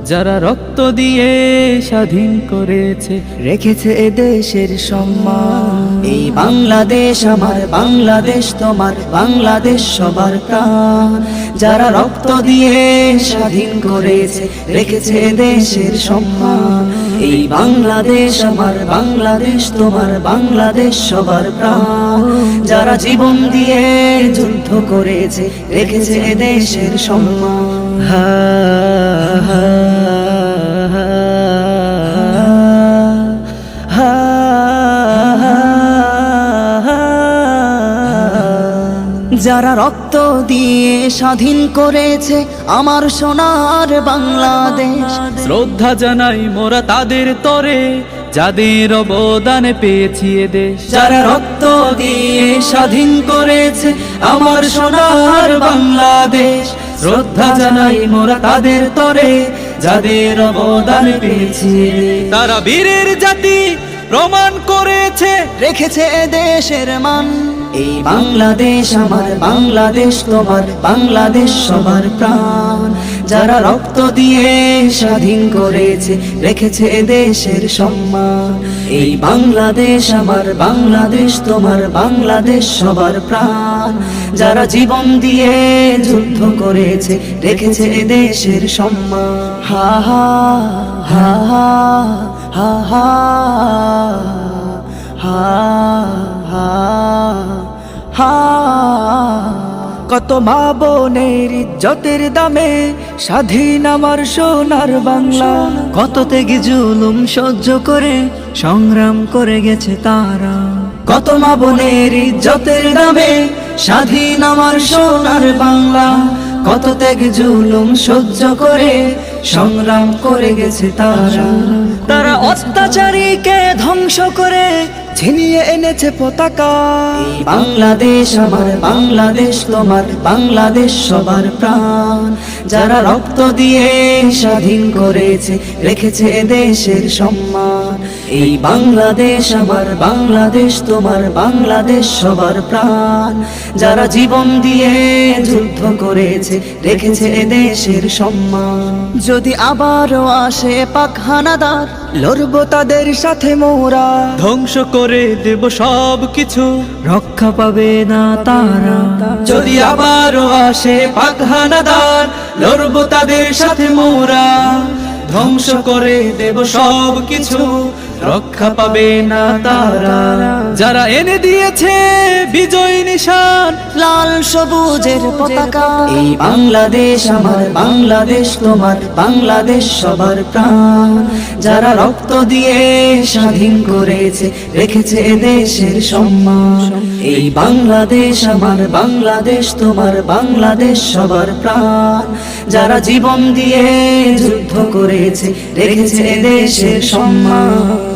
যারা রক্ত দিয়ে স্বাধীন করেছে, রেখেছে এ দেশের সম্মান। এই বাংলাদেশ আমার, বাংলাদেশ তোমার, বাংলাদেশ সবার প্রাণ। যারা রক্ত দিয়ে স্বাধীন করেছে, রেখেছে এ দেশের সম্মান। এই বাংলাদেশ আমার, বাংলাদেশ তোমার, বাংলাদেশ সবার প্রাণ। যারা জীবন দিয়ে যুদ্ধ করেছে, রেখেছে এ দেশের সম্মান। যারা রক্ত দিয়ে স্বাধীন করেছে আমার সোনার বাংলাদেশ, শ্রদ্ধা জানাই মোরা তাদের তরে, যাদের অবদানে পেয়েছি এ দেশ। যারা রক্ত দিয়ে স্বাধীন করেছে আমার সোনার বাংলাদেশ, শ্রদ্ধা জানাই মোরা তাদের তরে, যাদের অবদান পেয়েছি। তারা বীরের জাতি প্রমাণ করেছে, রেখেছে এ দেশের মান। এই বাংলাদেশ আমার, বাংলাদেশ তোমার, বাংলাদেশ সবার প্রাণ। যারা রক্ত দিয়ে স্বাধীন করেছে, রেখেছে এ দেশের সম্মান। এই বাংলাদেশ আমার, বাংলাদেশ তোমার, বাংলাদেশ সবার প্রাণ। যারা জীবন দিয়ে যুদ্ধ করেছে, রেখেছে এ দেশের সম্মান। হা হা হা হা হা হা হা হা। কত মা বোনের ইজ্জতের দামে স্বাধীন আমার সোনার বাংলা। কত ত্যাগী জুলুম সহ্য করে সংগ্রাম করে গেছে তারা। কত মা বোনের ইজ্জতের দামে স্বাধীন আমার সোনার বাংলা। কত ত্যাগ জুলুম সহ্য করে সংগ্রাম করে গেছে তারা। তারা অত্যাচারীকে ধ্বংস করে ছিনিয়ে এনেছে পতাকা। এই বাংলাদেশ আমার, বাংলাদেশ তোমার, বাংলাদেশ সবার প্রাণ। যারা রক্ত দিয়ে স্বাধীন করেছে, রেখেছে এ দেশের সম্মান। এই বাংলাদেশ আমার, বাংলাদেশ তোমার, বাংলাদেশ সবার প্রাণ। যারা জীবন দিয়ে যুদ্ধ করেছে, রেখেছে এ দেশের সম্মান। যদি আবারও আসে পাক হানাদার, লড়বো তাদের সাথে মোরা। ধ্বংস করে দেব সব কিছু, রক্ষা পাবে না তারা। যদি আবারও আসে পাক হানাদার, লড়বো তাদের সাথে মোরা। ধ্বংস করে দেব সব কিছু, রক্ষা পাবে না তারা। যারা এনে দিয়েছে বিজয় নিশান, লাল সবুজের পতাকা। এই বাংলাদেশ আমার, বাংলাদেশ তোমার, বাংলাদেশ সবার প্রাণ। যারা রক্ত দিয়ে স্বাধীন করেছে, রেখেছে এ দেশের সম্মান। এই বাংলাদেশ আমার, বাংলাদেশ তোমার, বাংলাদেশ সবার প্রাণ। যারা জীবন দিয়ে যুদ্ধ করেছে, রেখেছে এ দেশের সম্মান।